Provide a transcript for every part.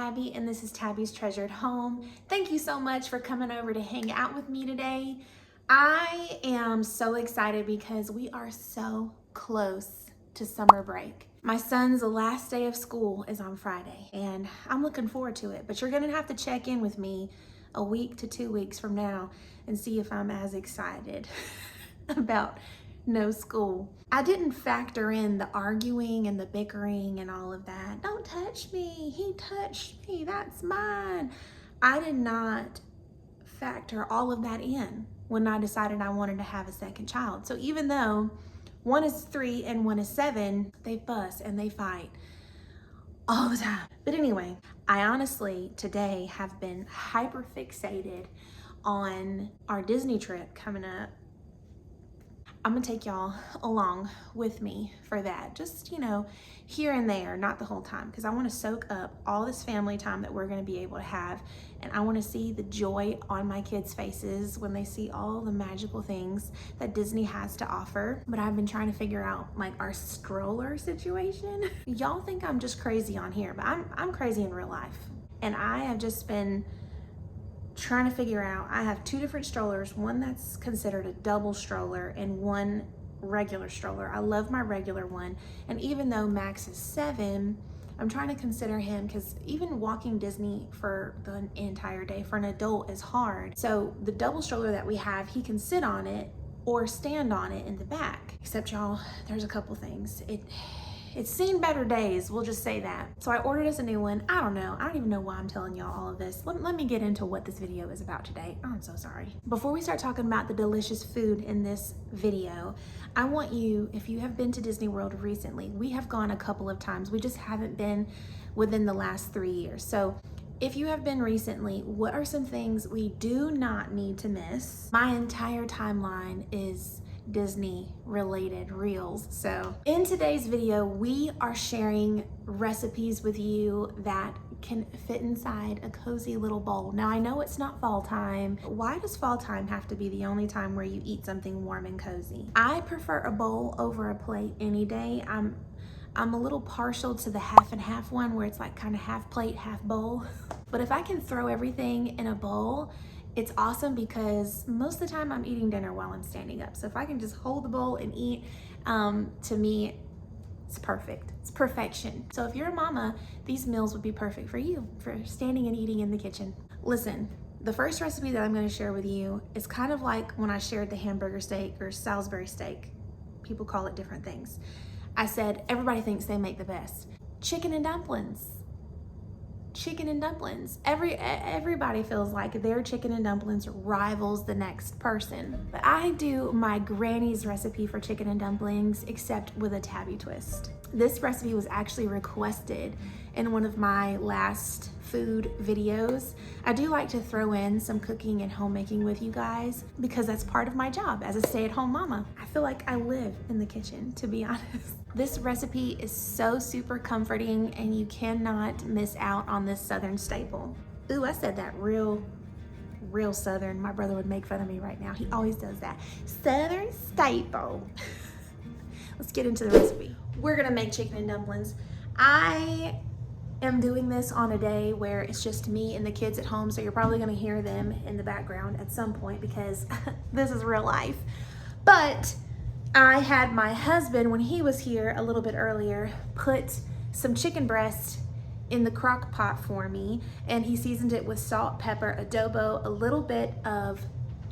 Tabby, and this is Tabby's Treasured Home. Thank you so much for coming over to hang out with me today. I am so excited because we are so close to summer break. My son's last day of school is on Friday, and I'm looking forward to it, but you're gonna have to check in with me a week to 2 weeks from now and see if I'm as excited about no school. I didn't factor in the arguing and the bickering and all of that. Don't touch me, he touched me, that's mine. I did not factor all of that in when I decided I wanted to have a second child. So even though one is 3 and one is 7, they fuss and they fight all the time. But anyway, I honestly today have been hyper fixated on our Disney trip coming up. I'm gonna take y'all along with me for that. Just, you know, here and there, not the whole time, because I wanna soak up all this family time that we're gonna be able to have. And I wanna see the joy on my kids' faces when they see all the magical things that Disney has to offer. But I've been trying to figure out like our stroller situation. Y'all think I'm just crazy on here, but I'm crazy in real life. And I have just been trying to figure out, I have 2 different strollers, one that's considered a double stroller and one regular stroller. I love my regular one, and even though Max is 7, I'm trying to consider him, because even walking Disney for the entire day for an adult is hard. So the double stroller that we have, he can sit on it or stand on it in the back. Except y'all, there's a couple things. It's seen better days, we'll just say that. So I ordered us a new one. I don't even know why I'm telling y'all all of this. Let me get into what this video is about today. Oh, I'm so sorry. Before we start talking about the delicious food in this video, I want you, if you have been to Disney World recently, we have gone a couple of times. We just haven't been within the last 3 years. So if you have been recently, what are some things we do not need to miss? My entire timeline is Disney related reels. So in today's video, we are sharing recipes with you that can fit inside a cozy little bowl. Now I know it's not fall time. Why does fall time have to be the only time where you eat something warm and cozy? I prefer a bowl over a plate any day. I'm a little partial to the half and half one where it's like kind of half plate, half bowl. But if I can throw everything in a bowl, it's awesome because most of the time I'm eating dinner while I'm standing up. So if I can just hold the bowl and eat, to me, it's perfect. It's perfection. So if you're a mama, these meals would be perfect for you, for standing and eating in the kitchen. Listen, the first recipe that I'm gonna share with you is kind of like when I shared the hamburger steak or Salisbury steak. People call it different things. I said, everybody thinks they make the best. Chicken and dumplings. Chicken and dumplings. Everybody feels like their chicken and dumplings rivals the next person. But I do my granny's recipe for chicken and dumplings, except with a Tabby twist. This recipe was actually requested in one of my last food videos. I do like to throw in some cooking and homemaking with you guys because that's part of my job as a stay-at-home mama. I feel like I live in the kitchen, to be honest. This recipe is so super comforting and you cannot miss out on this Southern staple. Ooh, I said that real Southern. My brother would make fun of me right now. He always does that. Southern staple. Let's get into the recipe. We're gonna make chicken and dumplings. I am doing this on a day where it's just me and the kids at home, so you're probably gonna hear them in the background at some point because this is real life. But I had my husband, when he was here a little bit earlier, put some chicken breast in the crock pot for me, and he seasoned it with salt, pepper, adobo, a little bit of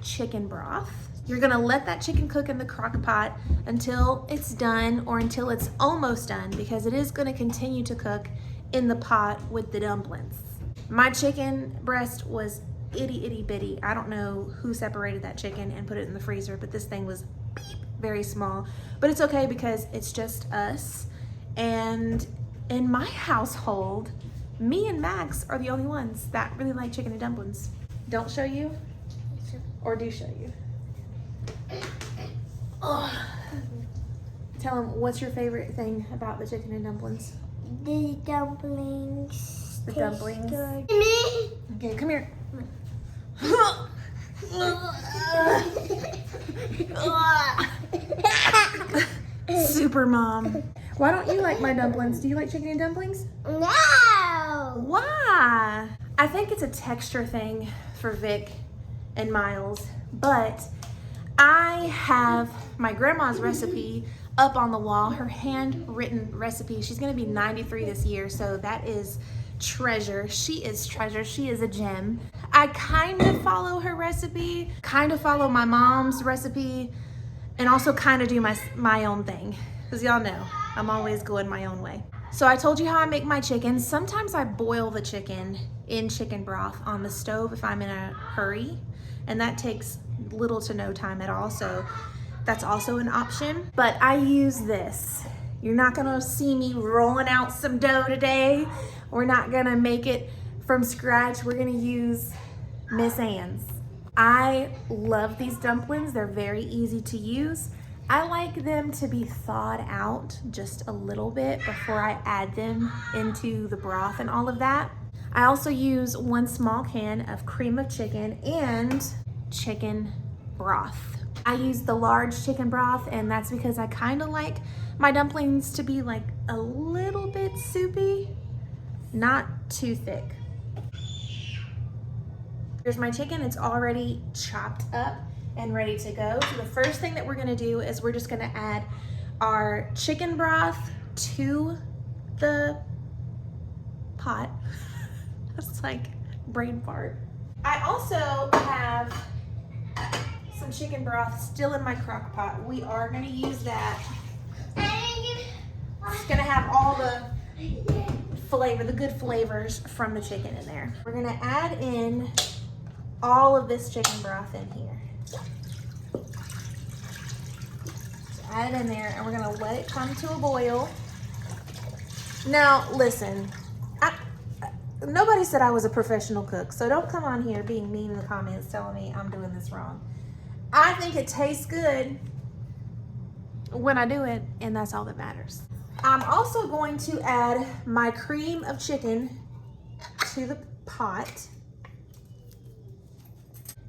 chicken broth. You're gonna let that chicken cook in the crock pot until it's done or until it's almost done, because it is gonna continue to cook in the pot with the dumplings. My chicken breast was itty bitty. I don't know who separated that chicken and put it in the freezer, but this thing was very small. But it's okay because it's just us. And in my household, me and Max are the only ones that really like chicken and dumplings. Don't show you? Or do show you? Oh. Tell him, what's your favorite thing about the chicken and dumplings? The dumplings. The dumplings. Good. Okay, come here. Super mom. Why don't you like my dumplings? Do you like chicken and dumplings? No. Why? Yeah, I think it's a texture thing for Vic and Miles, but I have my grandma's recipe up on the wall, her handwritten recipe. She's gonna be 93 this year, so that is treasure. She is treasure, she is a gem. I kind of follow her recipe, kind of follow my mom's recipe, and also kind of do my own thing, because y'all know I'm always going my own way. So I told you how I make my chicken. Sometimes I boil the chicken in chicken broth on the stove if I'm in a hurry, and that takes little to no time at all, so that's also an option. But I use this. You're not gonna see me rolling out some dough today. We're not gonna make it from scratch. We're gonna use Miss Ann's. I love these dumplings. They're very easy to use. I like them to be thawed out just a little bit before I add them into the broth and all of that. I also use 1 small can of cream of chicken and chicken broth. I use the large chicken broth, and that's because I kind of like my dumplings to be like a little bit soupy, not too thick. Here's my chicken. It's already chopped up and ready to go. So the first thing that we're gonna do is we're just gonna add our chicken broth to the pot. That's like brain fart. I also have some chicken broth still in my crock pot. We are gonna use that. It's gonna have all the flavor, the good flavors from the chicken in there. We're gonna add in all of this chicken broth in here. So add it in there, and we're gonna let it come to a boil. Now, listen, nobody said I was a professional cook, so don't come on here being mean in the comments telling me I'm doing this wrong. I think it tastes good when I do it, and that's all that matters. I'm also going to add my cream of chicken to the pot.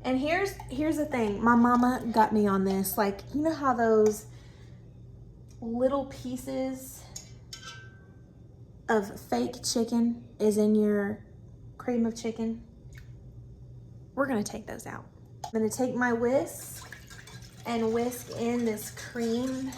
And here's the thing. My mama got me on this. Like, you know how those little pieces of fake chicken is in your cream of chicken? We're gonna take those out. I'm gonna take my whisk and whisk in this cream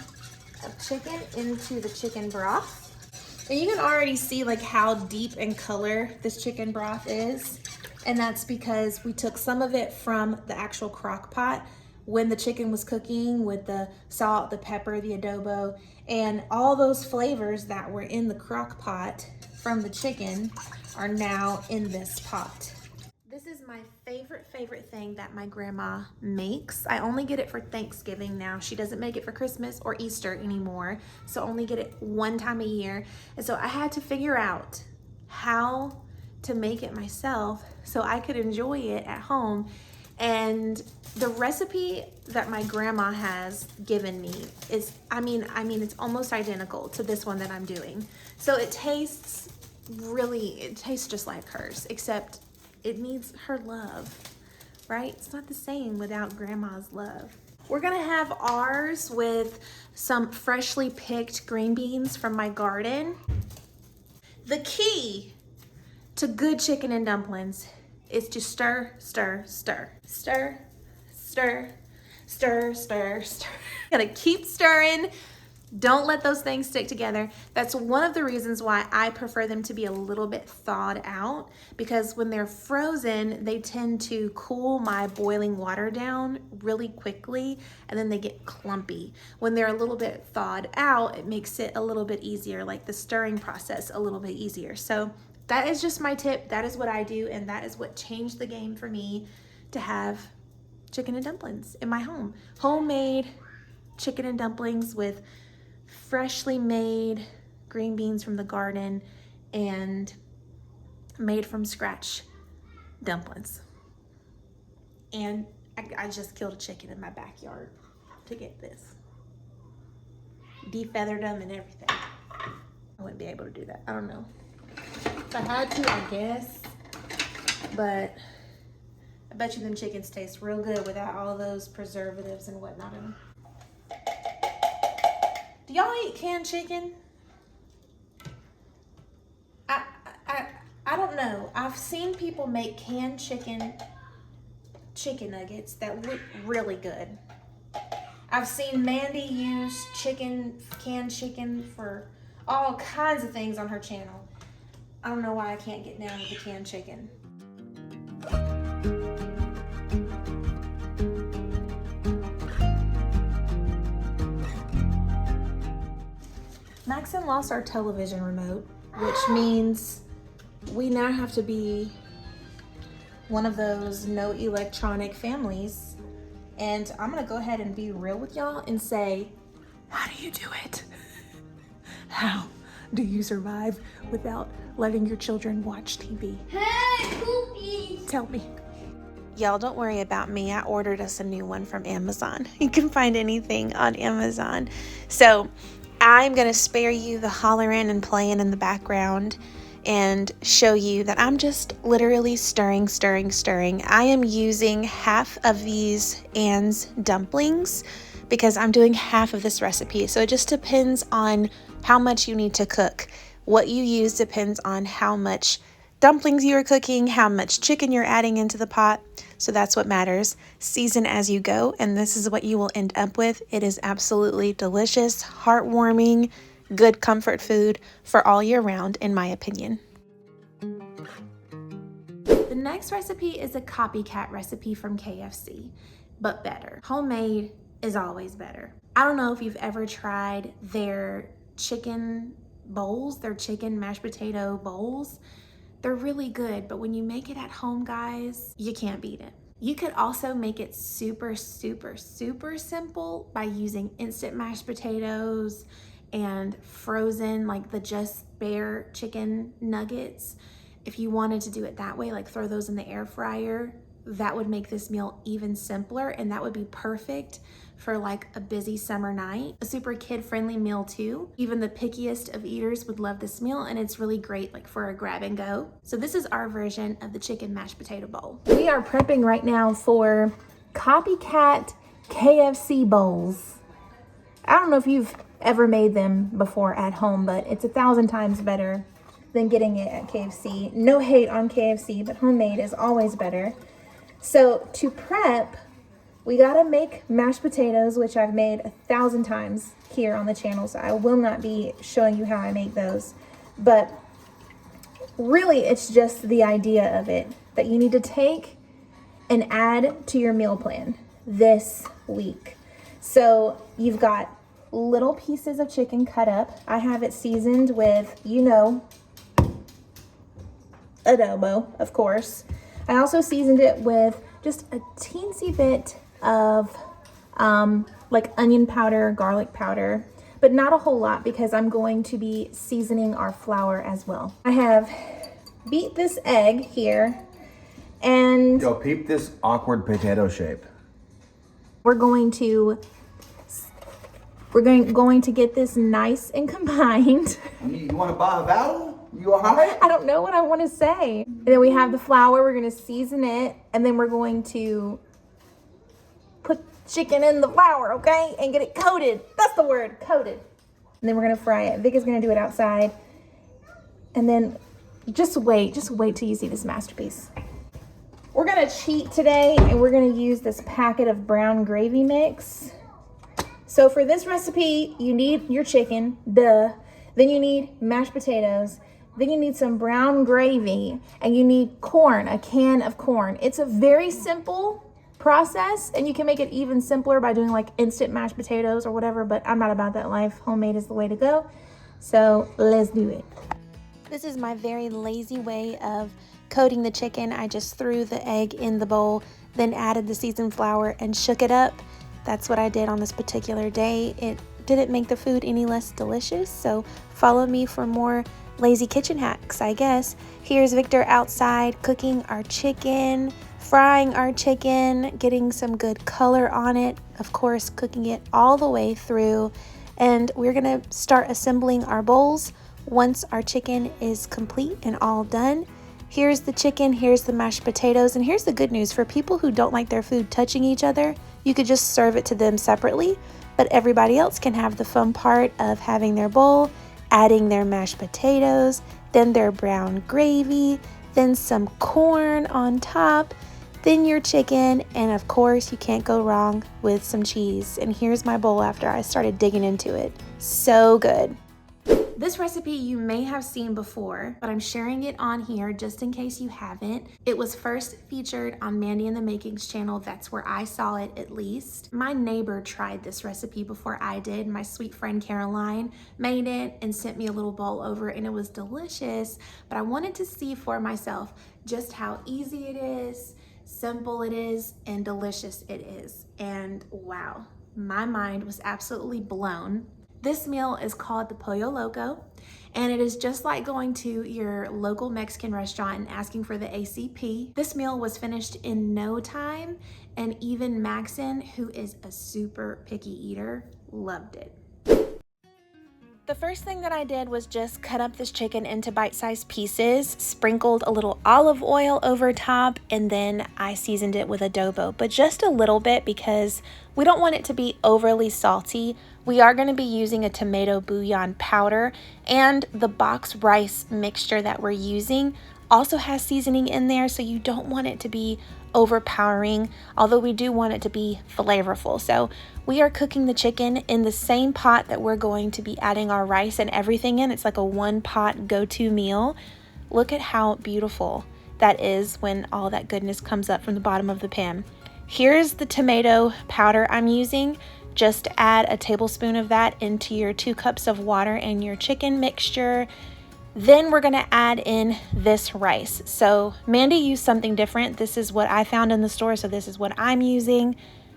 of chicken into the chicken broth. And you can already see like how deep in color this chicken broth is. And that's because we took some of it from the actual crock pot when the chicken was cooking with the salt, the pepper, the adobo, and all those flavors that were in the crock pot from the chicken are now in this pot. This is my favorite thing that my grandma makes. I only get it for Thanksgiving now. She doesn't make it for Christmas or Easter anymore, so only get it one time a year. And so I had to figure out how to make it myself so I could enjoy it at home. And the recipe that my grandma has given me is, I mean, it's almost identical to this one that I'm doing. So it tastes just like hers, except it needs her love, right? It's not the same without grandma's love. We're gonna have ours with some freshly picked green beans from my garden. The key to good chicken and dumplings is to stir, stir, stir. Stir, stir, stir, stir, stir. Gotta keep stirring. Don't let those things stick together. That's one of the reasons why I prefer them to be a little bit thawed out, because when they're frozen, they tend to cool my boiling water down really quickly, and then they get clumpy. When they're a little bit thawed out, it makes it a little bit easier, like the stirring process a little bit easier. So that is just my tip. That is what I do, and that is what changed the game for me to have chicken and dumplings in my home. Homemade chicken and dumplings with freshly made green beans from the garden and made from scratch dumplings. And I just killed a chicken in my backyard to get this. Defeathered them and everything. I wouldn't be able to do that. I don't know. If I had to, I guess. But I bet you them chickens taste real good without all those preservatives and whatnot in them. Do y'all eat canned chicken? I don't know. I've seen people make canned chicken nuggets that look really good. I've seen Mandy use canned chicken for all kinds of things on her channel. I don't know why I can't get down with the canned chicken. Maxon lost our television remote, which means we now have to be one of those no electronic families. And I'm gonna go ahead and be real with y'all and say, how do you do it? How do you survive without letting your children watch TV? Hey, Poopy! Tell me. Y'all, don't worry about me. I ordered us a new one from Amazon. You can find anything on Amazon. So I'm gonna spare you the hollering and playing in the background and show you that I'm just literally stirring. I am using half of these N Dumplings because I'm doing half of this recipe. So it just depends on how much you need to cook. What you use depends on how much dumplings you are cooking, how much chicken you're adding into the pot. So that's what matters. Season as you go, and this is what you will end up with. It is absolutely delicious, heartwarming, good comfort food for all year round, in my opinion. The next recipe is a copycat recipe from KFC, but better. Homemade is always better. I don't know if you've ever tried their chicken bowls, their chicken mashed potato bowls. They're really good, but when you make it at home, guys, you can't beat it. You could also make it super simple by using instant mashed potatoes and frozen, like the just bare chicken nuggets. If you wanted to do it that way, like throw those in the air fryer, that would make this meal even simpler, and that would be perfect for like a busy summer night. A super kid-friendly meal too. Even the pickiest of eaters would love this meal, and it's really great like for a grab and go. So this is our version of the chicken mashed potato bowl. We are prepping right now for copycat KFC bowls. I don't know if you've ever made them before at home, but it's 1,000 times better than getting it at KFC. No hate on KFC, but homemade is always better. So to prep, we gotta make mashed potatoes, which I've made 1,000 times here on the channel, so I will not be showing you how I make those. But really, it's just the idea of it, that you need to take and add to your meal plan this week. So you've got little pieces of chicken cut up. I have it seasoned with, adobo, of course. I also seasoned it with just a teensy bit of like onion powder, garlic powder, but not a whole lot because I'm going to be seasoning our flour as well. I have beat this egg here, and yo, peep this awkward potato shape. we're going to get this nice and combined. You want to buy a vowel? You all right? I don't know what I want to say. And then we have the flour. We're going to season it, and then we're going to put chicken in the flour, okay? And get it coated. That's the word, coated. And then we're going to fry it. Vic is going to do it outside. And then just wait till you see this masterpiece. We're going to cheat today, and we're going to use this packet of brown gravy mix. So for this recipe, you need your chicken, duh. Then you need mashed potatoes. Then you need some brown gravy, and you need corn, a can of corn. It's a very simple process, and you can make it even simpler by doing like instant mashed potatoes or whatever, but I'm not about that life. Homemade is the way to go. So let's do it. This is my very lazy way of coating the chicken. I just threw the egg in the bowl, then added the seasoned flour and shook it up. That's what I did on this particular day. It didn't make the food any less delicious, so follow me for more lazy kitchen hacks, I guess. Here's Victor outside cooking our chicken, frying our chicken, getting some good color on it, of course cooking it all the way through, and we're gonna start assembling our bowls once our chicken is complete and all done. Here's the chicken, here's the mashed potatoes, and here's the good news. For people who don't like their food touching each other, you could just serve it to them separately, but everybody else can have the fun part of having their bowl, adding their mashed potatoes, then their brown gravy, then some corn on top, then your chicken, and of course you can't go wrong with some cheese. And here's my bowl after I started digging into it. So good. This recipe you may have seen before, but I'm sharing it on here just in case you haven't. It was first featured on Mandy and the Makings channel. That's where I saw it, at least. My neighbor tried this recipe before I did. My sweet friend Caroline made it and sent me a little bowl over, and it was delicious, but I wanted to see for myself just how easy it is, simple it is, and delicious it is. And wow, my mind was absolutely blown. This meal is called the Pollo Loco, and it is just like going to your local Mexican restaurant and asking for the ACP. This meal was finished in no time, and even Maxon, who is a super picky eater, loved it. The first thing that I did was just cut up this chicken into bite-sized pieces, sprinkled a little olive oil over top, and then I seasoned it with adobo, but just a little bit because we don't want it to be overly salty. We are going to be using a tomato bouillon powder, and the box rice mixture that we're using also has seasoning in there, so you don't want it to be overpowering, although we do want it to be flavorful. So we are cooking the chicken in the same pot that we're going to be adding our rice and everything in. It's like a one pot go-to meal. Look at how beautiful that is when all that goodness comes up from the bottom of the pan. Here's the tomato powder I'm using. Just add a tablespoon of that into your 2 cups of water and your chicken mixture. Then we're gonna add in this rice. So Mandy used something different. This is what I found in the store, so this is what I'm using.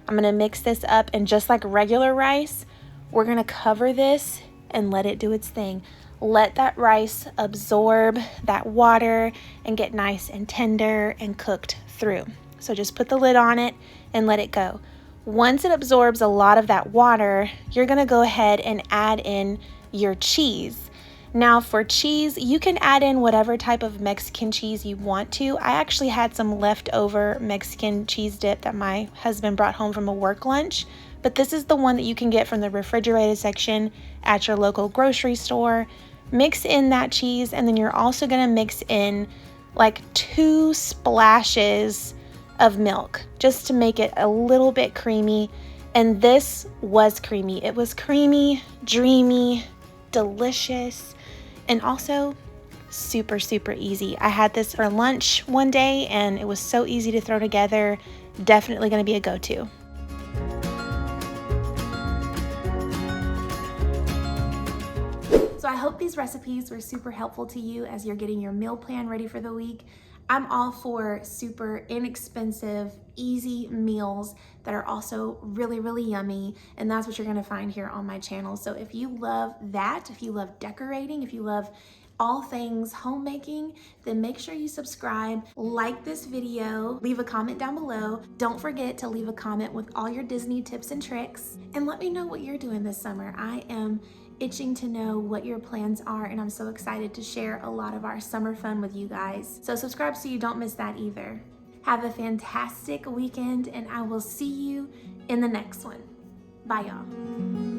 I'm gonna mix this up, and just like regular rice, we're gonna cover this and let it do its thing. Let that rice absorb that water and get nice and tender and cooked through. So just put the lid on it and let it go. Once it absorbs a lot of that water, you're gonna go ahead and add in your cheese. Now for cheese, you can add in whatever type of Mexican cheese you want to. I actually had some leftover Mexican cheese dip that my husband brought home from a work lunch, but this is the one that you can get from the refrigerated section at your local grocery store. Mix in that cheese, and then you're also gonna mix in like 2 splashes of milk just to make it a little bit creamy. And this was creamy. It was creamy, dreamy, delicious, and also super, super easy. I had this for lunch one day and it was so easy to throw together. Definitely going to be a go-to. So I hope these recipes were super helpful to you as you're getting your meal plan ready for the week. I'm all for super inexpensive, easy meals that are also really, really yummy, and that's what you're gonna find here on my channel. So if you love that, if you love decorating, if you love all things homemaking, then make sure you subscribe, like this video, leave a comment down below. Don't forget to leave a comment with all your Disney tips and tricks, and let me know what you're doing this summer. I am itching to know what your plans are, and I'm so excited to share a lot of our summer fun with you guys. So subscribe so you don't miss that either. Have a fantastic weekend, and I will see you in the next one. Bye, y'all.